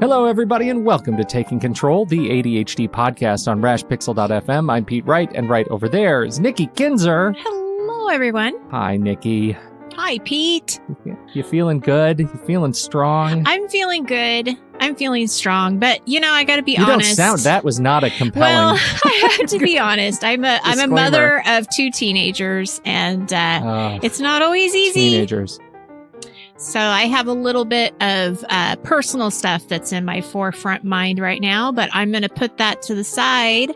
Hello, everybody, and welcome to Taking Control, the ADHD podcast on rashpixel.fm. I'm Pete Wright, and right over there is Nikki Kinzer. Hello, everyone. Hi, Nikki. Hi, Pete. You feeling good? You feeling strong? I'm feeling good. I'm feeling strong, but I got to be honest. You don't sound. That was not a compelling. Well, I have to be honest. I'm a mother of two teenagers, and it's not always easy. Teenagers. So I have a little bit of personal stuff that's in my forefront mind right now, but I'm going to put that to the side,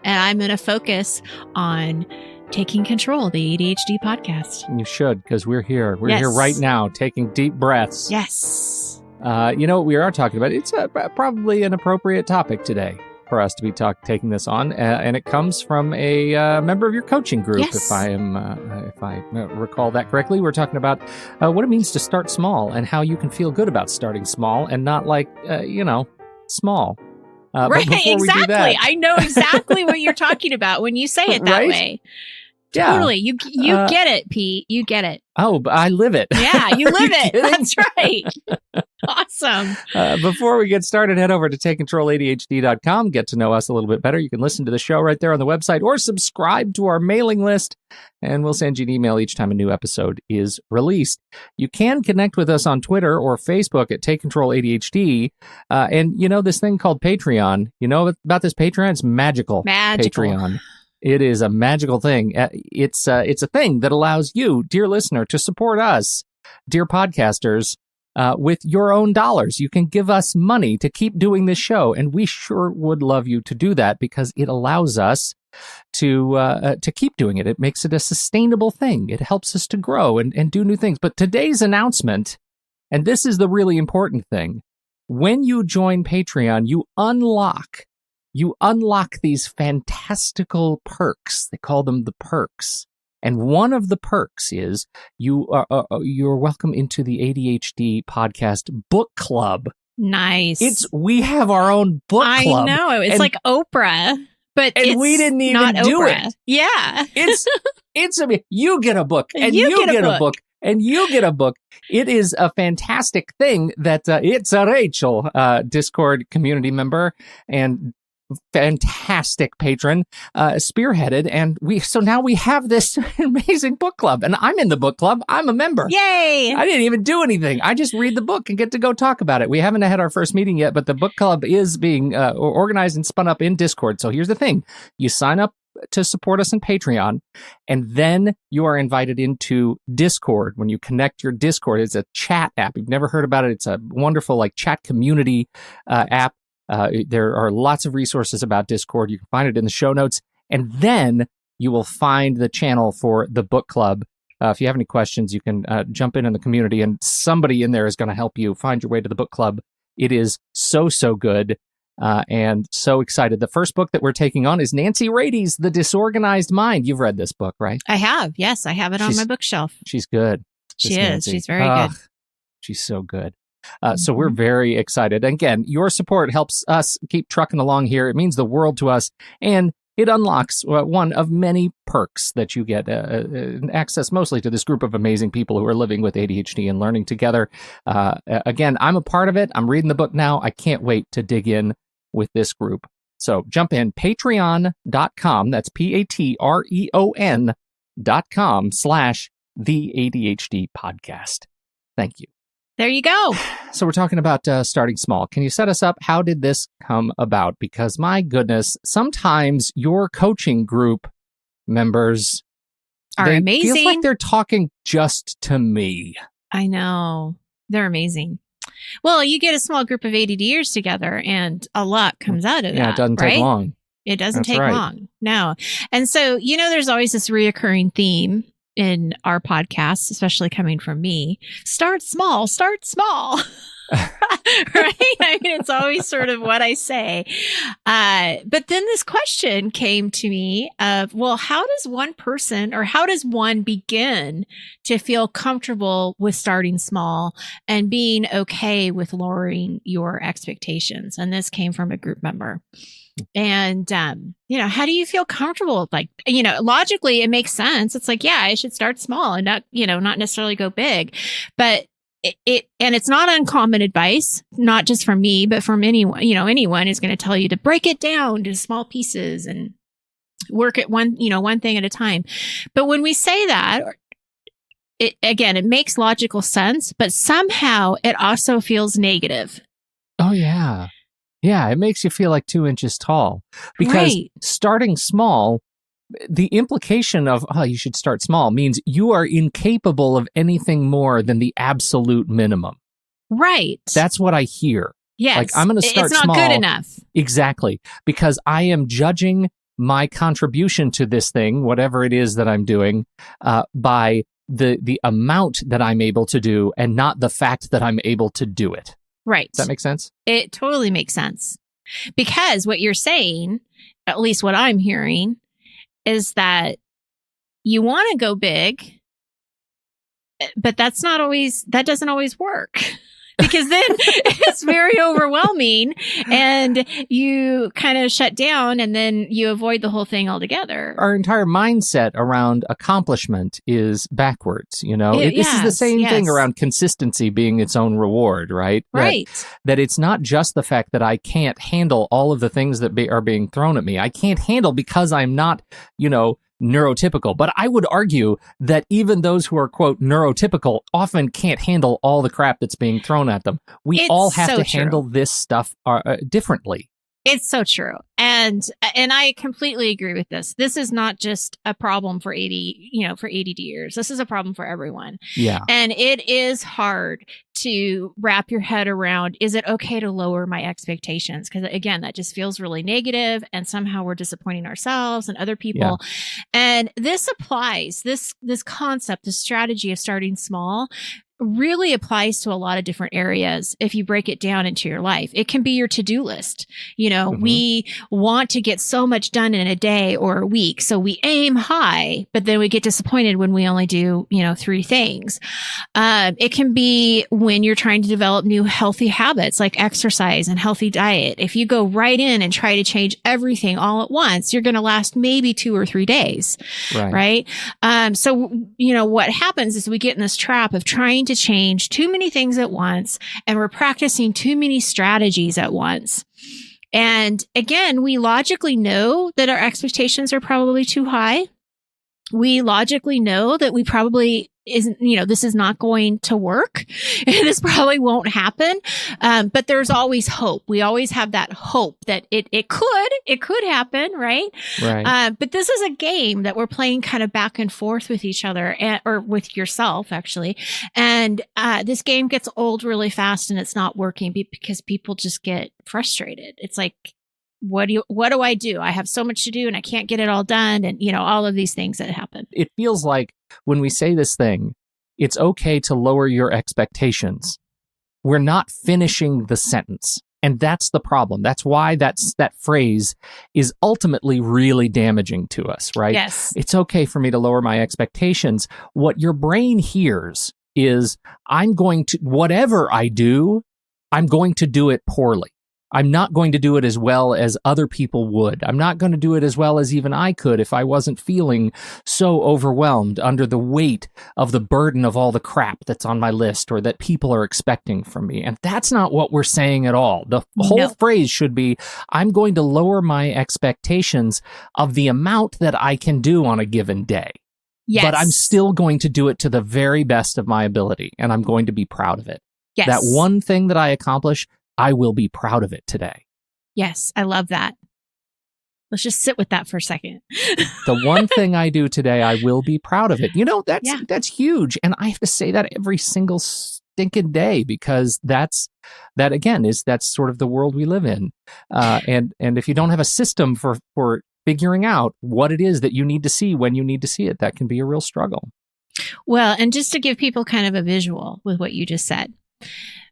and I'm going to focus on Taking Control, the ADHD podcast. You should, because we're here. We're here right now, taking deep breaths. Yes. You know what we are talking about? It's probably an appropriate topic today for us to be taking this on, and it comes from a member of your coaching group. Yes. If I recall that correctly, we're talking about what it means to start small and how you can feel good about starting small and not small. Right, exactly. I know exactly what you're talking about when you say it that way. Yeah. Totally. You get it, Pete. You get it. Oh, but I live it. Yeah, you live it. That's right. Awesome. Before we get started, head over to TakeControlADHD.com. Get to know us a little bit better. You can listen to the show right there on the website or subscribe to our mailing list, and we'll send you an email each time a new episode is released. You can connect with us on Twitter or Facebook at TakeControlADHD. And this thing called Patreon, you know about this Patreon? It's magical. Patreon. It is a magical thing. It's a thing that allows you, dear listener, to support us, dear podcasters, with your own dollars. You can give us money to keep doing this show, and we sure would love you to do that because it allows us to keep doing it. It makes it a sustainable thing. It helps us to grow and do new things. But today's announcement, and this is the really important thing, when you join Patreon, you unlock these fantastical perks. They call them the perks. And one of the perks is you're welcome into the ADHD podcast book club. Nice. We have our own book club. I know. It's like Oprah, but we didn't even do Oprah. it. Yeah. You get a book, and you get a book. And you get a book. It is a fantastic thing that it's a Rachel, Discord community member and fantastic patron, spearheaded, and now we have this amazing book club, and I'm in the book club. I'm a member. Yay! I didn't even do anything. I just read the book and get to go talk about it. We haven't had our first meeting yet, but the book club is being organized and spun up in Discord. So here's the thing: you sign up to support us in Patreon, and then you are invited into Discord. When you connect your Discord, it's a chat app. You've never heard about it. It's a wonderful chat community app. There are lots of resources about Discord. You can find it in the show notes. And then you will find the channel for the book club. If you have any questions, you can jump in the community, and somebody in there is going to help you find your way to the book club. It is so good and so excited. The first book that we're taking on is Nancy Rady's The Disorganized Mind. You've read this book, right? I have. Yes, I have it on my bookshelf. She's good. She is. Nancy. She's very good. She's so good. So we're very excited. Again, your support helps us keep trucking along here. It means the world to us, and it unlocks one of many perks that you get, access mostly to this group of amazing people who are living with ADHD and learning together. Again, I'm a part of it. I'm reading the book now. I can't wait to dig in with this group. So jump in, patreon.com. That's patreon.com/the ADHD podcast. Thank you. There you go. So we're talking about starting small. Can you set us up? How did this come about? Because my goodness, sometimes your coaching group members are amazing. Feels like they're talking just to me. I know. They're amazing. Well, you get a small group of ADDers together and a lot comes out of that. Yeah, it doesn't take long. It doesn't take long. No. And so, there's always this reoccurring theme in our podcasts, especially coming from me. Start small. Right? I mean, it's always sort of what I say. But then this question came to me of, well, how does one person, or how does one begin to feel comfortable with starting small and being okay with lowering your expectations? And this came from a group member. And, how do you feel comfortable? Logically, it makes sense. It's like, yeah, I should start small and not necessarily go big. But and it's not uncommon advice, not just from me, but from anyone, anyone is going to tell you to break it down to small pieces and work at one thing at a time. But when we say that, it makes logical sense, but somehow it also feels negative. Oh, yeah. Yeah, it makes you feel like 2 inches tall. Because starting small, the implication of, you should start small means you are incapable of anything more than the absolute minimum. Right. That's what I hear. Yes. Like, I'm going to start small. It's not good enough. Exactly. Because I am judging my contribution to this thing, whatever it is that I'm doing, by the amount that I'm able to do and not the fact that I'm able to do it. Right. Does that make sense? It totally makes sense. Because what you're saying, at least what I'm hearing, is that you want to go big, but that doesn't always work. Because then it's very overwhelming and you kind of shut down and then you avoid the whole thing altogether. Our entire mindset around accomplishment is backwards, This is the same thing around consistency being its own reward, right? Right. That it's not just the fact that I can't handle all of the things that are being thrown at me. I can't handle because I'm not, neurotypical. But I would argue that even those who are, quote, neurotypical often can't handle all the crap that's being thrown at them. We all have to handle this stuff differently. It's so true. And I completely agree with this. This is not just a problem for ADDers. This is a problem for everyone. Yeah. And it is hard to wrap your head around, is it okay to lower my expectations? Because again, that just feels really negative and somehow we're disappointing ourselves and other people. Yeah. And this applies, this concept, this strategy of starting small really applies to a lot of different areas if you break it down into your life. It can be your to-do list. We want to get so much done in a day or a week. So we aim high, but then we get disappointed when we only do, 3 things. It can be when you're trying to develop new healthy habits like exercise and healthy diet. If you go right in and try to change everything all at once, you're going to last maybe 2 or 3 days. Right. So, what happens is we get in this trap of trying to change too many things at once, and we're practicing too many strategies at once. And again, we logically know that our expectations are probably too high. We logically know that we probably isn't, this is not going to work. This probably won't happen. But there's always hope. We always have that hope that it could happen. Right. But this is a game that we're playing kind of back and forth with each other or with yourself, actually. And, this game gets old really fast and it's not working because people just get frustrated. It's like, what do I do? I have so much to do and I can't get it all done. And, all of these things that happen. It feels like when we say this thing, it's okay to lower your expectations. We're not finishing the sentence. And that's the problem. That's why that phrase is ultimately really damaging to us, right? Yes. It's okay for me to lower my expectations. What your brain hears is whatever I do, I'm going to do it poorly. I'm not going to do it as well as other people would. I'm not going to do it as well as even I could if I wasn't feeling so overwhelmed under the weight of the burden of all the crap that's on my list or that people are expecting from me. And that's not what we're saying at all. The whole phrase should be, I'm going to lower my expectations of the amount that I can do on a given day. Yes. But I'm still going to do it to the very best of my ability, and I'm going to be proud of it. Yes. That one thing that I accomplish, I will be proud of it today. Yes, I love that. Let's just sit with that for a second. The one thing I do today, I will be proud of it. That's huge. And I have to say that every single stinking day because that's sort of the world we live in. And if you don't have a system for figuring out what it is that you need to see when you need to see it, that can be a real struggle. Well, and just to give people kind of a visual with what you just said,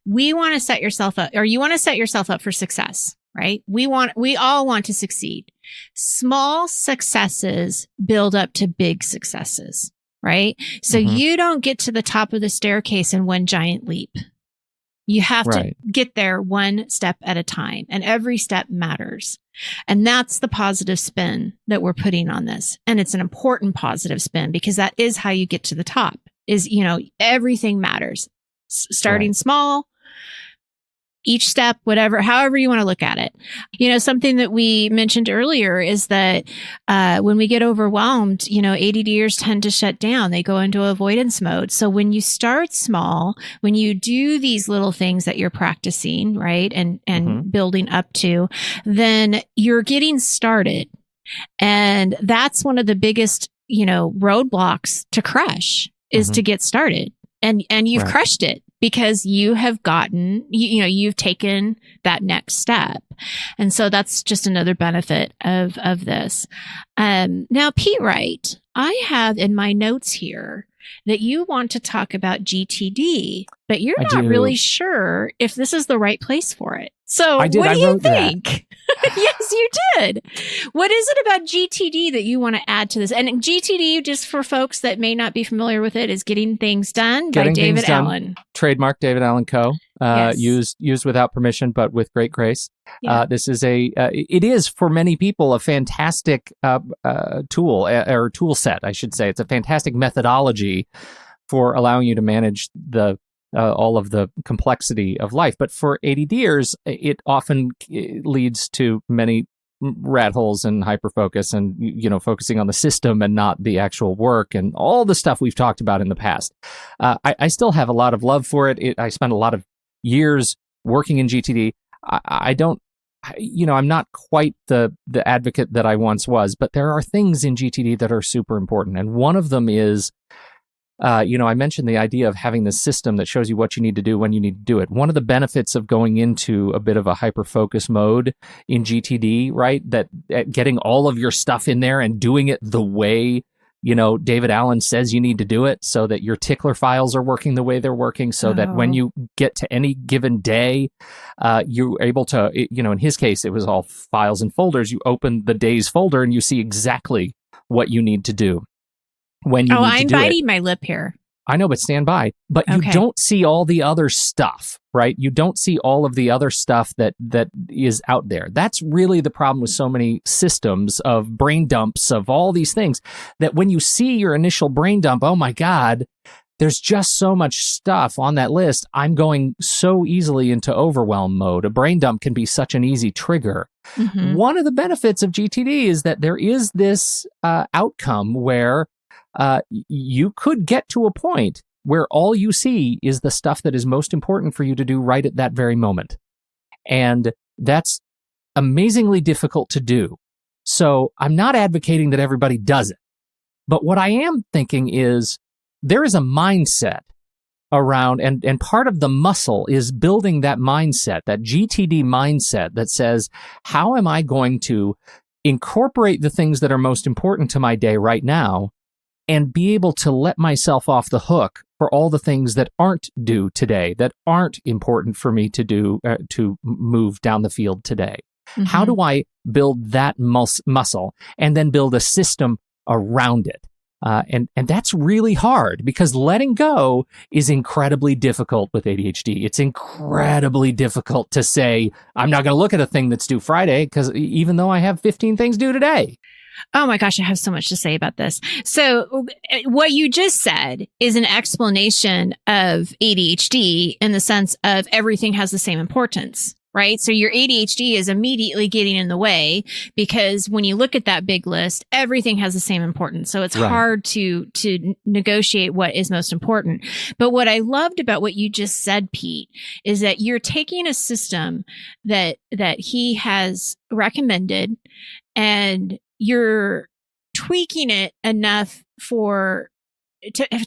we want to set yourself up, or you want to set yourself up for success, right? We all want to succeed. Small successes build up to big successes, right? So you don't get to the top of the staircase in one giant leap. You have to get there one step at a time, and every step matters. And that's the positive spin that we're putting on this. And it's an important positive spin because that is how you get to the top is, everything matters. Starting small, each step, whatever, however you want to look at it. Something that we mentioned earlier is that when we get overwhelmed, ADDers tend to shut down. They go into avoidance mode. So when you start small, when you do these little things that you're practicing, right, and building up to, then you're getting started. And that's one of the biggest, roadblocks to crush is to get started. And you've crushed it because you have gotten, you've taken that next step. And so that's just another benefit of this. Now, Pete Wright, I have in my notes here that you want to talk about GTD, but you're not really sure if this is the right place for it. So what do you think? Yes, you did. What is it about GTD that you want to add to this? And GTD, just for folks that may not be familiar with it, is Getting Things Done by David Allen. Trademark David Allen Co. Yes. Used without permission, but with great grace. Yeah. This is it is for many people a fantastic tool or tool set, I should say. It's a fantastic methodology for allowing you to manage all of the complexity of life. But for ADDers, it often leads to many rat holes and hyperfocus and, focusing on the system and not the actual work and all the stuff we've talked about in the past. I still have a lot of love for it. I spent a lot of years working in GTD. I'm not quite the advocate that I once was, but there are things in GTD that are super important. And one of them is, I mentioned the idea of having this system that shows you what you need to do when you need to do it. One of the benefits of going into a bit of a hyper-focus mode in GTD, right, that getting all of your stuff in there and doing it the way, David Allen says you need to do it, so that your tickler files are working the way they're working, so that when you get to any given day, you're able to, in his case, it was all files and folders. You open the day's folder and you see exactly what you need to do. I'm biting my lip here. I know, but stand by. But you don't see all the other stuff, right? You don't see all of the other stuff that is out there. That's really the problem with so many systems of brain dumps of all these things, that when you see your initial brain dump, oh my God, there's just so much stuff on that list. I'm going so easily into overwhelm mode. A brain dump can be such an easy trigger. Mm-hmm. One of the benefits of GTD is that there is this outcome where you could get to a point where all you see is the stuff that is most important for you to do right at that very moment. And that's amazingly difficult to do. So I'm not advocating that everybody does it. But what I am thinking is there is a mindset around, and part of the muscle is building that mindset, that GTD mindset that says, how am I going to incorporate the things that are most important to my day right now and be able to let myself off the hook for all the things that aren't due today, that aren't important for me to do, to move down the field today? Mm-hmm. How do I build that muscle and then build a system around it? And that's really hard, because letting go is incredibly difficult with ADHD. It's incredibly difficult to say, I'm not going to look at a thing that's due Friday, because even though I have 15 things due today. Oh my gosh, I have so much to say about this. So what you just said is an explanation of ADHD in the sense of everything has the same importance, right? So your ADHD is immediately getting in the way, because when you look at that big list, everything has the same importance. So it's hard to negotiate what is most important. But what I loved about what you just said, Pete, is that you're taking a system that he has recommended, and you're tweaking it enough to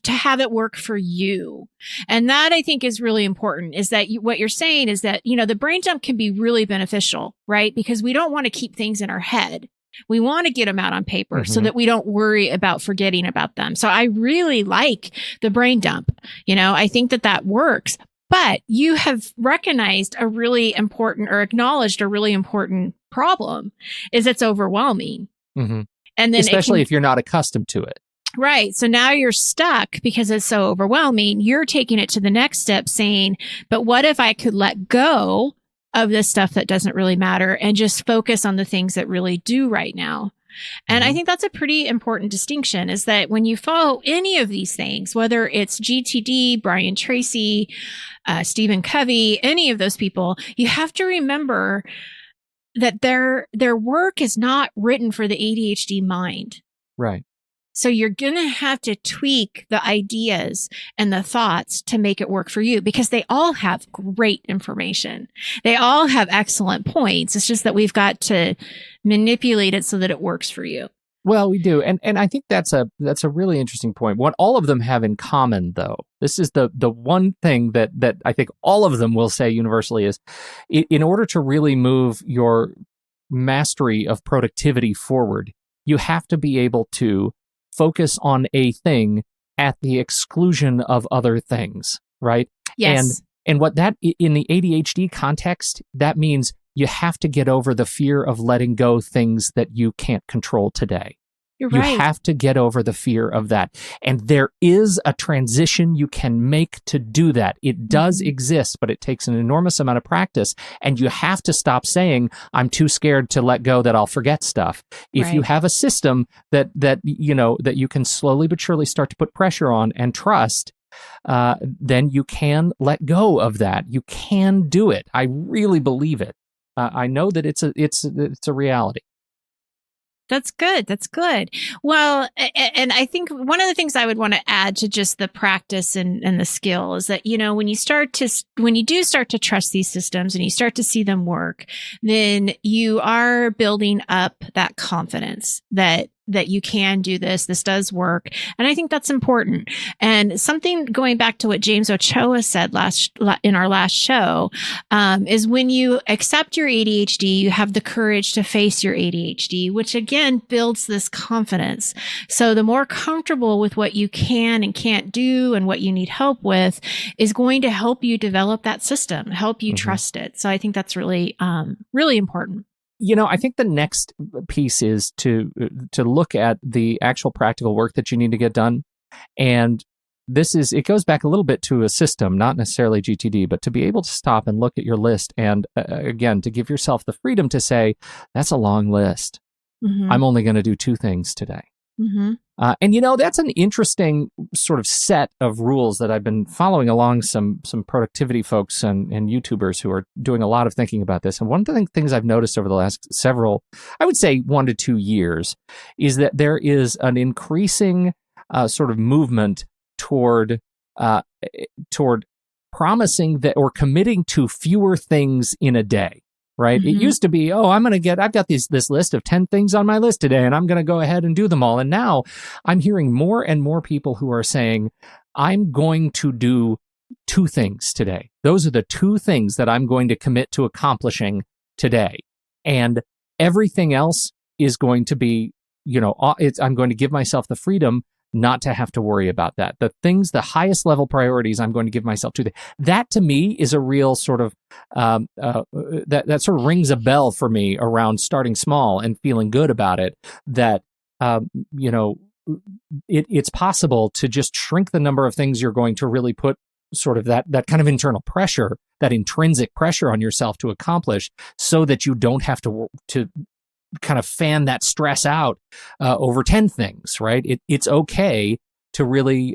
have it work for you. And that, I think, is really important, is that what you're saying is that, the brain dump can be really beneficial, right? Because we don't want to keep things in our head. We want to get them out on paper so that we don't worry about forgetting about them. So I really like the brain dump. I think that works. But you have recognized a really important, or acknowledged a really important problem, is it's overwhelming. Mm-hmm. And then especially if you're not accustomed to it. Right. So now you're stuck because it's so overwhelming. You're taking it to the next step, saying, but what if I could let go of this stuff that doesn't really matter and just focus on the things that really do right now? And I think that's a pretty important distinction, is that when you follow any of these things, whether it's GTD, Brian Tracy, Stephen Covey, any of those people, you have to remember that their work is not written for the ADHD mind. Right. So you're going to have to tweak the ideas and the thoughts to make it work for you, because they all have great information. They all have excellent points. It's just that we've got to manipulate it so that it works for you. Well, we do. And I think that's a really interesting point. What all of them have in common, though, this is the one thing that I think all of them will say universally is, in order to really move your mastery of productivity forward, you have to be able to focus on a thing at the exclusion of other things, right? Yes. And what that, in the ADHD context, that means you have to get over the fear of letting go things that you can't control today. You're right. You have to get over the fear of that. And there is a transition you can make to do that. It does exist, but it takes an enormous amount of practice. And you have to stop saying, I'm too scared to let go that I'll forget stuff. If you have a system that you can slowly but surely start to put pressure on and trust, then you can let go of that. You can do it. I really believe it. I know that it's a reality. That's good. That's good. Well, and I think one of the things I would want to add to just the practice and the skill is that, when you do start to trust these systems and you start to see them work, then you are building up that confidence that you can do this. This does work. And I think that's important. And something going back to what James Ochoa said in our last show, is when you accept your ADHD, you have the courage to face your ADHD, which again builds this confidence. So the more comfortable with what you can and can't do and what you need help with is going to help you develop that system, help you trust it. So I think that's really, really important. I think the next piece is to look at the actual practical work that you need to get done. And it goes back a little bit to a system, not necessarily GTD, but to be able to stop and look at your list. And again, to give yourself the freedom to say, that's a long list. I'm only going to do 2 things today. And that's an interesting sort of set of rules that I've been following along some productivity folks and YouTubers who are doing a lot of thinking about this. And one of the things I've noticed over the last several, I would say 1 to 2 years, is that there is an increasing sort of movement toward promising that, or committing to fewer things in a day. Right. It used to be, I've got this list of 10 things on my list today, and I'm going to go ahead and do them all. And now I'm hearing more and more people who are saying, I'm going to do 2 things today. Those are the 2 things that I'm going to commit to accomplishing today. And everything else is going to be, I'm going to give myself the freedom not to have to worry about that. The highest level priorities, I'm going to give myself to. That to me is a real sort of, that sort of rings a bell for me around starting small and feeling good about it. That, it's possible to just shrink the number of things you're going to really put sort of that kind of internal pressure, that intrinsic pressure on yourself to accomplish, so that you don't have to kind of fan that stress out over 10 things, right? It's okay to really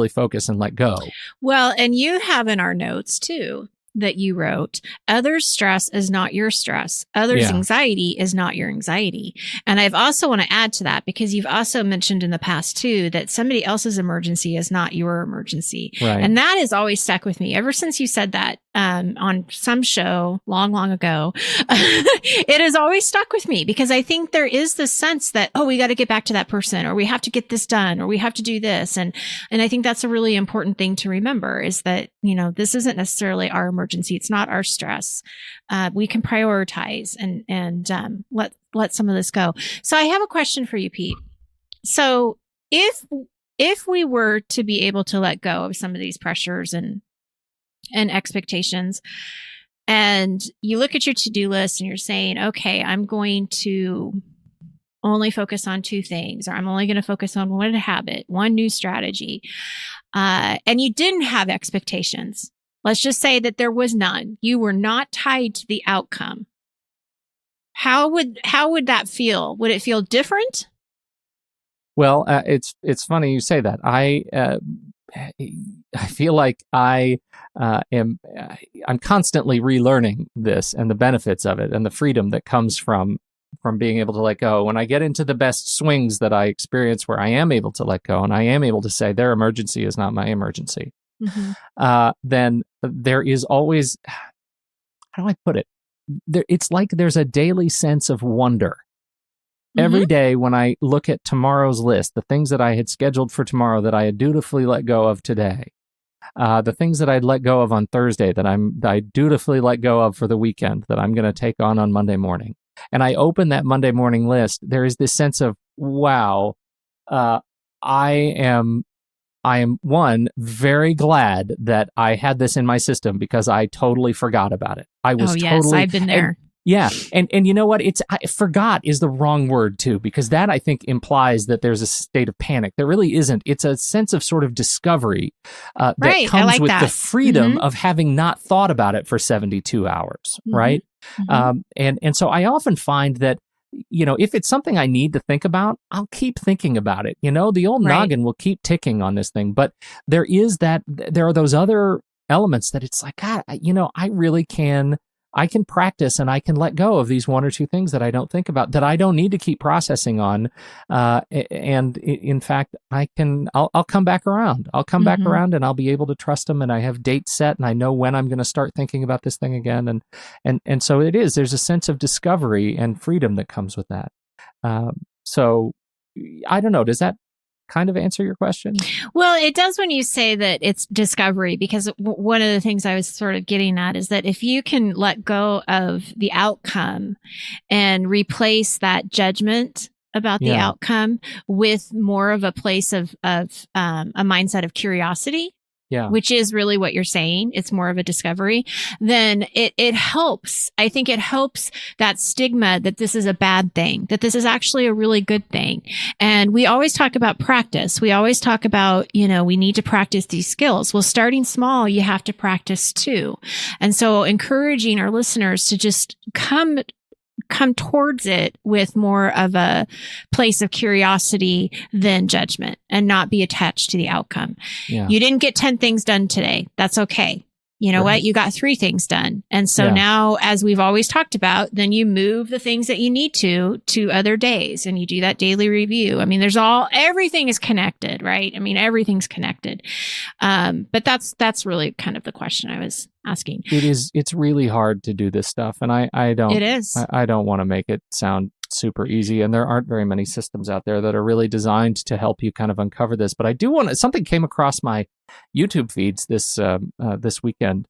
focus and let go. Well, and you have in our notes too that you wrote, others' stress is not your stress. Others' anxiety is not your anxiety. And I've also want to add to that, because you've also mentioned in the past too, that somebody else's emergency is not your emergency. Right. And that has always stuck with me ever since you said that on some show long, long ago. It has always stuck with me, because I think there is this sense that, we got to get back to that person, or we have to get this done, or we have to do this. And I think that's a really important thing to remember, is that, this isn't necessarily our emergency. It's not our stress. We can prioritize and let some of this go. So I have a question for you, Pete. So if we were to be able to let go of some of these pressures and expectations, and you look at your to-do list and you're saying, okay, I'm going to only focus on 2 things, or I'm only going to focus on 1 habit, 1 new strategy, and you didn't have expectations. Let's just say that there was none. You were not tied to the outcome. how would that feel? Would it feel different? Well, it's funny you say that. I feel like I'm constantly relearning this and the benefits of it and the freedom that comes from being able to let go. When I get into the best swings that I experience where I am able to let go and I am able to say their emergency is not my emergency, then there is always, how do I put it? It's like there's a daily sense of wonder. Every day when I look at tomorrow's list, the things that I had scheduled for tomorrow that I had dutifully let go of today, the things that I'd let go of on Thursday that I dutifully let go of for the weekend that I'm going to take on Monday morning. And I open that Monday morning list, there is this sense of, wow, I am one, very glad that I had this in my system because I totally forgot about it. I was I've been there. And you know what? Forgot is the wrong word too, because that I think implies that there's a state of panic. There really isn't. It's a sense of sort of discovery that comes with the freedom of having not thought about it for 72 hours, right? And so I often find that, you know, if it's something I need to think about, I'll keep thinking about it. You know, the old noggin will keep ticking on this thing, but there are those other elements that it's like, God, you know, I can practice and I can let go of these one or two things that I don't think about, that I don't need to keep processing on. And in fact, I'll come back around. I'll come back around and I'll be able to trust them. And I have dates set and I know when I'm going to start thinking about this thing again. And so there's a sense of discovery and freedom that comes with that. So I don't know. Does that kind of answer your question? Well, it does when you say that it's discovery, because one of the things I was sort of getting at is that if you can let go of the outcome and replace that judgment about the outcome with more of a place of a mindset of curiosity, which is really what you're saying, it's more of a discovery, then it helps. I think it helps that stigma that this is a bad thing, that this is actually a really good thing. And we always talk about practice. We always talk about, you know, we need to practice these skills. Well, starting small, you have to practice too. And so encouraging our listeners to just come towards it with more of a place of curiosity than judgment and not be attached to the outcome. You didn't get 10 things done today. That's okay. You know what? You got 3 things done. And so now, as we've always talked about, then you move the things that you need to other days and you do that daily review. I mean, everything is connected, right? I mean, everything's connected. But that's really kind of the question I was asking. It's really hard to do this stuff. And I don't want to make it sound super easy. And there aren't very many systems out there that are really designed to help you kind of uncover this. But I do something came across my YouTube feeds this weekend,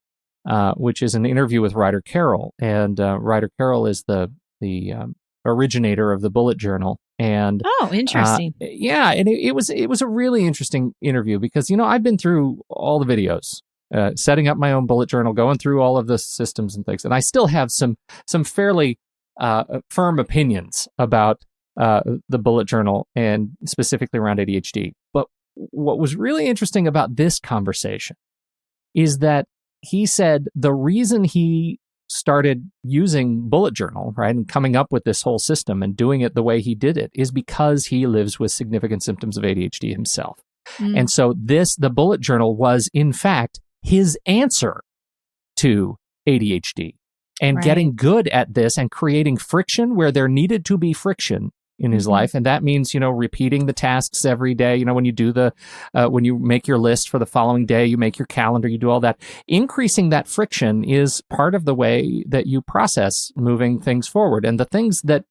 which is an interview with Ryder Carroll. And Ryder Carroll is the originator of the bullet journal. And interesting. And it was a really interesting interview because, you know, I've been through all the videos, setting up my own bullet journal, going through all of the systems and things, and I still have some fairly firm opinions about the bullet journal and specifically around ADHD. But what was really interesting about this conversation is that he said the reason he started using bullet journal, right, and coming up with this whole system and doing it the way he did it is because he lives with significant symptoms of ADHD himself. And so the bullet journal was in fact his answer to ADHD. And getting good at this and creating friction where there needed to be friction in his life. And that means, you know, repeating the tasks every day. You know, when you do when you make your list for the following day, you make your calendar, you do all that. Increasing that friction is part of the way that you process moving things forward. And the things that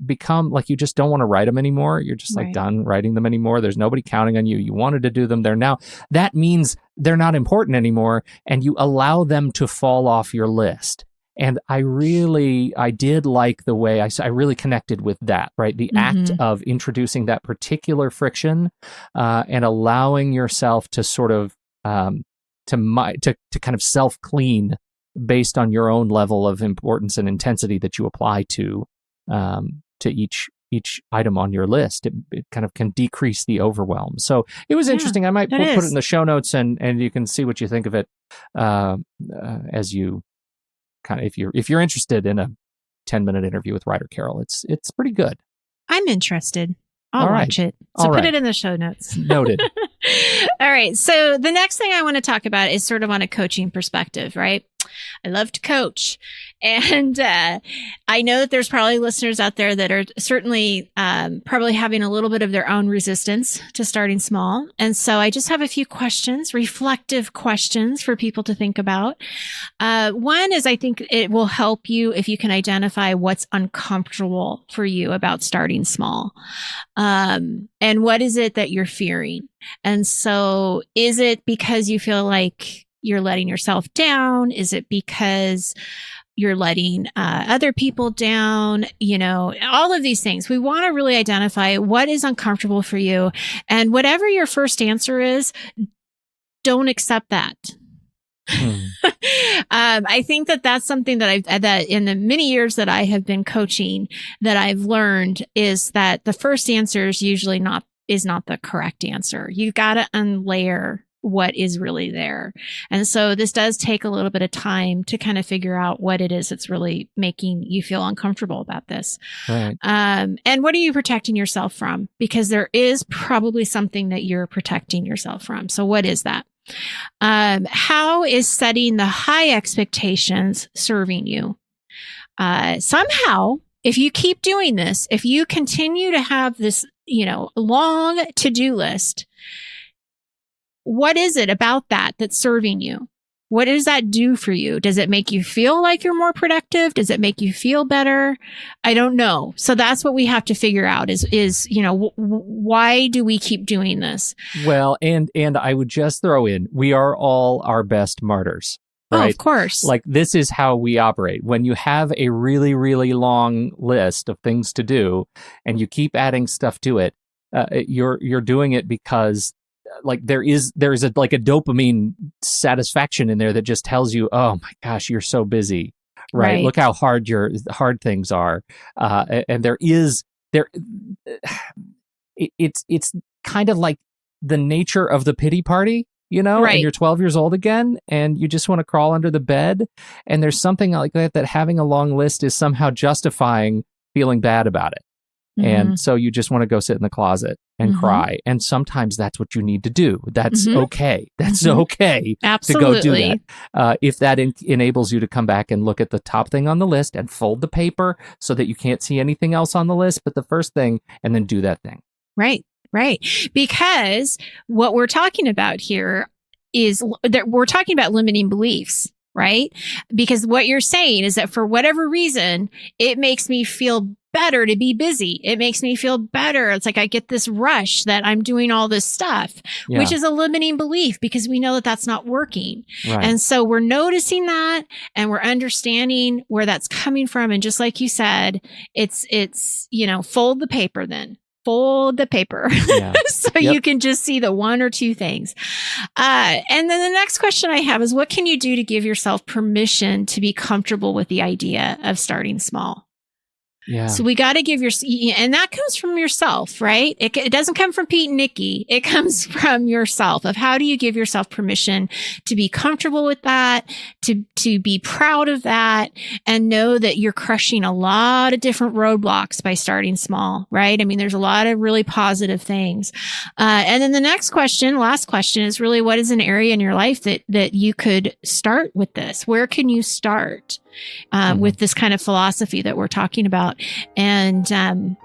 become like you just don't want to write them anymore. You're just like done writing them anymore. There's nobody counting on you. You wanted to do them. They're now, that means they're not important anymore. And you allow them to fall off your list. And I did like the way I really connected with that, right? The act of introducing that particular friction and allowing yourself to sort of to kind of self-clean based on your own level of importance and intensity that you apply to each item on your list. It kind of can decrease the overwhelm. So it was interesting. I might put it in the show notes and you can see what you think of it as you kind of, if you're interested in 10-minute interview with writer Carol. It's pretty good. I'm interested. I'll All right. watch it. So All put right. it in the show notes. Noted. All right. So the next thing I want to talk about is sort of on a coaching perspective, right? I love to coach. And I know that there's probably listeners out there that are certainly probably having a little bit of their own resistance to starting small. And so I just have a few questions, reflective questions for people to think about. One is I think it will help you if you can identify what's uncomfortable for you about starting small. And what is it that you're fearing? And so is it because you feel like you're letting yourself down? Is it because you're letting other people down? You know, all of these things. We want to really identify what is uncomfortable for you. And whatever your first answer is, don't accept that. I think that that's something that in the many years that I have been coaching that I've learned is that the first answer is usually not the correct answer. You've got to unlayer what is really there. And so this does take a little bit of time to kind of figure out what it is that's really making you feel uncomfortable about this. Right. And what are you protecting yourself from? Because there is probably something that you're protecting yourself from. So what is that? How is setting the high expectations serving you? Somehow, if you keep doing this, if you continue to have this, long to-do list, what is it about that that's serving you? What does that do for you? Does it make you feel like you're more productive? Does it make you feel better? I don't know. So that's what we have to figure out is why do we keep doing this? Well, and I would just throw in, we are all our best martyrs. Right? Oh, of course. Like this is how we operate. When you have a really, really long list of things to do and you keep adding stuff to it, you're doing it because like there is a dopamine satisfaction in there that just tells you, oh my gosh, you're so busy, right? Look how hard things are, and it's kind of like the nature of the pity party, Right. And you're 12 years old again, and you just want to crawl under the bed, and there's something like that having a long list is somehow justifying feeling bad about it. And so you just want to go sit in the closet and cry. And sometimes that's what you need to do. That's okay. That's okay. Absolutely. To go do that. If that enables you to come back and look at the top thing on the list and fold the paper so that you can't see anything else on the list, but the first thing, and then do that thing. Right. Right. Because what we're talking about here is that we're talking about limiting beliefs. Right? Because what you're saying is that for whatever reason, it makes me feel better to be busy. It makes me feel better. It's like I get this rush that I'm doing all this stuff, which is a limiting belief because we know that that's not working. Right. And so we're noticing that and we're understanding where that's coming from. And just like you said, it's fold the paper then. Fold the paper so you can just see the one or two things. And then the next question I have is what can you do to give yourself permission to be comfortable with the idea of starting small? Yeah. So we got to give and that comes from yourself, right? It doesn't come from Pete and Nikki. It comes from yourself of how do you give yourself permission to be comfortable with that, to be proud of that and know that you're crushing a lot of different roadblocks by starting small, right? I mean, there's a lot of really positive things. And then the last question is really what is an area in your life that you could start with this? Where can you start? With this kind of philosophy that we're talking about and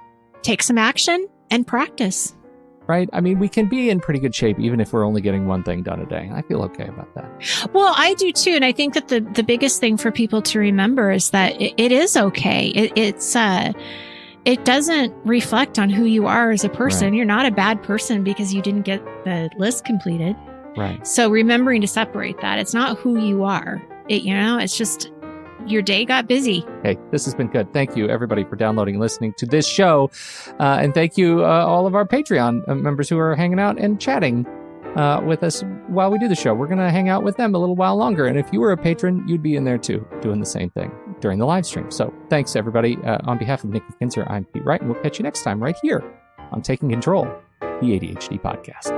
take some action and practice. Right. I mean, we can be in pretty good shape even if we're only getting one thing done a day. I feel okay about that. Well, I do too. And I think that the biggest thing for people to remember is that it is okay. It doesn't reflect on who you are as a person. Right. You're not a bad person because you didn't get the list completed. Right. So remembering to separate that, it's not who you are. It's just your day got busy. Hey, this has been good. Thank you, everybody, for downloading and listening to this show. And thank you, all of our Patreon members who are hanging out and chatting with us while we do the show. We're going to hang out with them a little while longer. And if you were a patron, you'd be in there, too, doing the same thing during the live stream. So thanks, everybody. On behalf of Nikki Kinzer, I'm Pete Wright, and we'll catch you next time right here on Taking Control, the ADHD podcast.